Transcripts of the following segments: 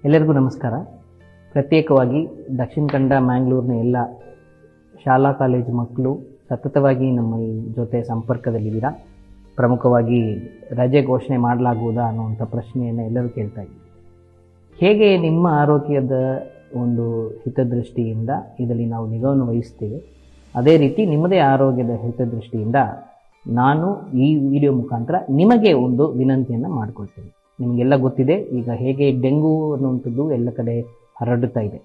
ಎಲ್ಲರಿಗೂ ನಮಸ್ಕಾರ. ಪ್ರತ್ಯೇಕವಾಗಿ ದಕ್ಷಿಣ ಕನ್ನಡ ಮ್ಯಾಂಗ್ಳೂರಿನ ಎಲ್ಲ ಶಾಲಾ ಕಾಲೇಜು ಮಕ್ಕಳು ಸತತವಾಗಿ ನಮ್ಮ ಜೊತೆ ಸಂಪರ್ಕದಲ್ಲಿದ್ದೀರಾ. ಪ್ರಮುಖವಾಗಿ ರಜೆ ಘೋಷಣೆ ಮಾಡಲಾಗುವುದಾ ಅನ್ನುವಂಥ ಪ್ರಶ್ನೆಯನ್ನು ಎಲ್ಲರೂ ಕೇಳ್ತಾ ಇದ್ದೀವಿ. ಹೇಗೆ ನಿಮ್ಮ ಆರೋಗ್ಯದ ಒಂದು ಹಿತದೃಷ್ಟಿಯಿಂದ ಇದರಲ್ಲಿ ನಾವು ನಿಗಾವನ್ನು ವಹಿಸ್ತೇವೆ, ಅದೇ ರೀತಿ ನಿಮ್ಮದೇ ಆರೋಗ್ಯದ ಹಿತದೃಷ್ಟಿಯಿಂದ ನಾನು ಈ ವಿಡಿಯೋ ಮುಖಾಂತರ ನಿಮಗೆ ಒಂದು ವಿನಂತಿಯನ್ನು ಮಾಡಿಕೊಳ್ತೇನೆ. ನಿಮಗೆಲ್ಲ ಗೊತ್ತಿದೆ, ಈಗ ಹೇಗೆ ಡೆಂಗು ಅನ್ನುವಂಥದ್ದು ಎಲ್ಲ ಕಡೆ ಹರಡುತ್ತಾ ಇದೆ.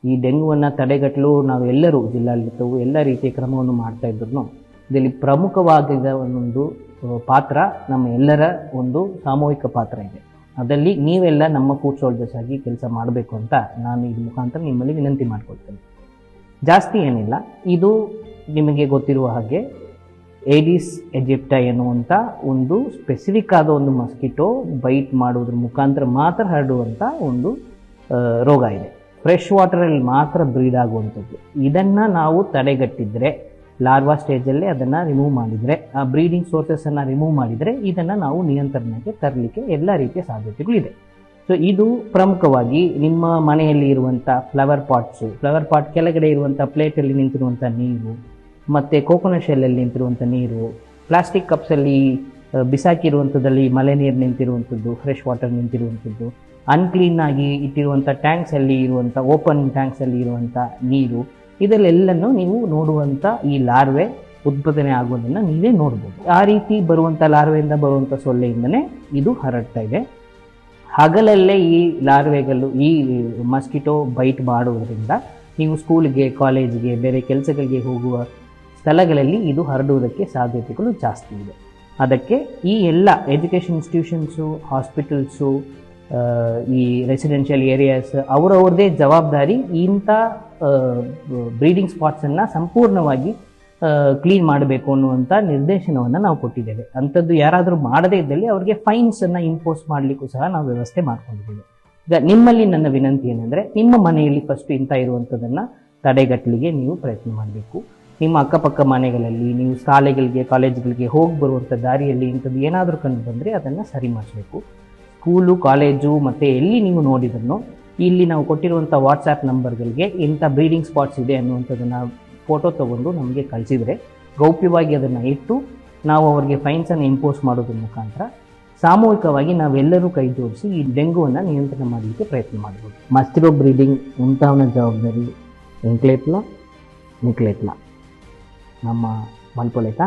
ಈ ಡೆಂಗುವನ್ನು ತಡೆಗಟ್ಟಲು ನಾವು ಎಲ್ಲರೂ ಜಿಲ್ಲಾಡಳಿತವು ಎಲ್ಲ ರೀತಿಯ ಕ್ರಮವನ್ನು ಮಾಡ್ತಾ ಇದ್ರು. ಇದರಲ್ಲಿ ಪ್ರಮುಖವಾಗಿದ್ದ ಒಂದೊಂದು ಪಾತ್ರ ನಮ್ಮ ಎಲ್ಲರ ಒಂದು ಸಾಮೂಹಿಕ ಪಾತ್ರ ಇದೆ. ಅದರಲ್ಲಿ ನೀವೆಲ್ಲ ನಮ್ಮ ಫುಡ್ ಸೋಲ್ಜರ್ಸ್ ಆಗಿ ಕೆಲಸ ಮಾಡಬೇಕು ಅಂತ ನಾನು ಈ ಮುಖಾಂತರ ನಿಮ್ಮಲ್ಲಿ ವಿನಂತಿ ಮಾಡಿಕೊಳ್ತೇನೆ. ಜಾಸ್ತಿ ಏನಿಲ್ಲ, ಇದು ನಿಮಗೆ ಗೊತ್ತಿರುವ ಹಾಗೆ ಏಡಿಸ್ ಎಜಿಪ್ಟೈ ಎನ್ನುವಂಥ ಒಂದು ಸ್ಪೆಸಿಫಿಕ್ ಆದ ಒಂದು ಮಸ್ಕಿಟೋ ಬೈಟ್ ಮಾಡುವುದ್ರ ಮುಖಾಂತರ ಮಾತ್ರ ಹರಡುವಂಥ ಒಂದು ರೋಗ ಇದೆ. ಫ್ರೆಶ್ ವಾಟರಲ್ಲಿ ಮಾತ್ರ ಬ್ರೀಡ್ ಆಗುವಂಥದ್ದು. ಇದನ್ನು ನಾವು ತಡೆಗಟ್ಟಿದರೆ, ಲಾರ್ವಾ ಸ್ಟೇಜಲ್ಲೇ ಅದನ್ನು ರಿಮೂವ್ ಮಾಡಿದರೆ, ಆ ಬ್ರೀಡಿಂಗ್ ಸೋರ್ಸಸನ್ನು ರಿಮೂವ್ ಮಾಡಿದರೆ ಇದನ್ನು ನಾವು ನಿಯಂತ್ರಣಕ್ಕೆ ತರಲಿಕ್ಕೆ ಎಲ್ಲ ರೀತಿಯ ಸಾಧ್ಯತೆಗಳಿದೆ. ಸೊ ಇದು ಪ್ರಮುಖವಾಗಿ ನಿಮ್ಮ ಮನೆಯಲ್ಲಿ ಇರುವಂಥ ಫ್ಲವರ್ ಪಾಟ್ ಕೆಳಗಡೆ ಇರುವಂಥ ಪ್ಲೇಟಲ್ಲಿ ನಿಂತಿರುವಂಥ ನೀರು, ಮತ್ತು ಕೋಕೋನಟ್ ಶೆಲ್ಲಲ್ಲಿ ನಿಂತಿರುವಂಥ ನೀರು, ಪ್ಲಾಸ್ಟಿಕ್ ಕಪ್ಸಲ್ಲಿ ಬಿಸಾಕಿರುವಂಥದ್ದಲ್ಲಿ ಮಳೆ ನೀರು ನಿಂತಿರುವಂಥದ್ದು, ಫ್ರೆಶ್ ವಾಟರ್ ನಿಂತಿರುವಂಥದ್ದು, ಅನ್ಕ್ಲೀನಾಗಿ ಇಟ್ಟಿರುವಂಥ ಟ್ಯಾಂಕ್ಸಲ್ಲಿ ಇರುವಂಥ ಓಪನ್ ಟ್ಯಾಂಕ್ಸಲ್ಲಿ ಇರುವಂಥ ನೀರು, ಇದರಲ್ಲೆಲ್ಲನೂ ನೀವು ನೋಡುವಂಥ ಈ ಲಾರ್ವೆ ಉತ್ಪಾದನೆ ಆಗೋದನ್ನು ನೀವೇ ನೋಡ್ಬೋದು. ಆ ರೀತಿ ಬರುವಂಥ ಲಾರ್ವೆಯಿಂದ ಬರುವಂಥ ಸೊಳ್ಳೆಯಿಂದನೇ ಇದು ಹರಡ್ತಾ ಇದೆ. ಹಗಲಲ್ಲೇ ಈ ಲಾರ್ವೆಗಳು, ಈ ಮಸ್ಕಿಟೋ ಬೈಟ್ ಮಾಡುವುದರಿಂದ ನೀವು ಸ್ಕೂಲಿಗೆ, ಕಾಲೇಜಿಗೆ, ಬೇರೆ ಕೆಲಸಗಳಿಗೆ ಹೋಗುವ ಸ್ಥಳಗಳಲ್ಲಿ ಇದು ಹರಡುವುದಕ್ಕೆ ಸಾಧ್ಯತೆಗಳು ಜಾಸ್ತಿ ಇದೆ. ಅದಕ್ಕೆ ಈ ಎಲ್ಲ ಎಜುಕೇಷನ್ ಇನ್ಸ್ಟಿಟ್ಯೂಷನ್ಸು, ಹಾಸ್ಪಿಟಲ್ಸು, ಈ ರೆಸಿಡೆನ್ಷಿಯಲ್ ಏರಿಯಾಸ್ ಅವರವ್ರದ್ದೇ ಜವಾಬ್ದಾರಿ ಇಂಥ ಬ್ರೀಡಿಂಗ್ ಸ್ಪಾಟ್ಸನ್ನು ಸಂಪೂರ್ಣವಾಗಿ ಕ್ಲೀನ್ ಮಾಡಬೇಕು ಅನ್ನುವಂಥ ನಿರ್ದೇಶನವನ್ನು ನಾವು ಕೊಟ್ಟಿದ್ದೇವೆ. ಅಂಥದ್ದು ಯಾರಾದರೂ ಮಾಡದೇ ಇದ್ದಲ್ಲಿ ಅವರಿಗೆ ಫೈನ್ಸನ್ನು ಇಂಪೋಸ್ ಮಾಡಲಿಕ್ಕೂ ಸಹ ನಾವು ವ್ಯವಸ್ಥೆ ಮಾಡ್ಕೊಂಡಿದ್ದೇವೆ. ಈಗ ನಿಮ್ಮಲ್ಲಿ ನನ್ನ ವಿನಂತಿ ಏನಂದರೆ, ನಿಮ್ಮ ಮನೆಯಲ್ಲಿ ಫಸ್ಟ್ ಇಂಥ ಇರುವಂಥದ್ದನ್ನು ತಡೆಗಟ್ಟಲಿಗೆ ನೀವು ಪ್ರಯತ್ನ ಮಾಡಬೇಕು. ನಿಮ್ಮ ಅಕ್ಕಪಕ್ಕ ಮನೆಗಳಲ್ಲಿ, ನೀವು ಶಾಲೆಗಳಿಗೆ, ಕಾಲೇಜುಗಳಿಗೆ ಹೋಗಿ ಬರುವಂಥ ದಾರಿಯಲ್ಲಿ ಇಂಥದ್ದು ಏನಾದರೂ ಕಂಡು ಬಂದರೆ ಅದನ್ನು ಸರಿ ಮಾಡಿಸಬೇಕು. ಸ್ಕೂಲು, ಕಾಲೇಜು ಮತ್ತು ಎಲ್ಲಿ ನೀವು ನೋಡಿದ್ರು ಇಲ್ಲಿ ನಾವು ಕೊಟ್ಟಿರುವಂಥ ವಾಟ್ಸಾಪ್ ನಂಬರ್ಗಳಿಗೆ ಇಂಥ ಬ್ರೀಡಿಂಗ್ ಸ್ಪಾಟ್ಸ್ ಇದೆ ಅನ್ನುವಂಥದ್ದನ್ನು ಫೋಟೋ ತೊಗೊಂಡು ನಮಗೆ ಕಳಿಸಿದರೆ ಗೌಪ್ಯವಾಗಿ ಅದನ್ನು ಇಟ್ಟು ನಾವು ಅವರಿಗೆ ಫೈನ್ಸನ್ನು ಇಂಪೋಸ್ ಮಾಡೋದ್ರ ಮುಖಾಂತರ ಸಾಮೂಹಿಕವಾಗಿ ನಾವೆಲ್ಲರೂ ಕೈ ಜೋಡಿಸಿ ಈ ಡೆಂಗುವನ್ನು ನಿಯಂತ್ರಣ ಮಾಡಲಿಕ್ಕೆ ಪ್ರಯತ್ನ ಮಾಡ್ಬೋದು. ಮಸ್ಕಿಟೋ ಬ್ರೀಡಿಂಗ್ ಉಂಟಾವನ ಜವಾಬ್ದಾರಿ ಎಂಕ್ಲೇತ್ಲ ನಿಕ್ಲೇತ್ಲ ನಮ್ಮ ಮಲ್ಪೊಲೆತಾ.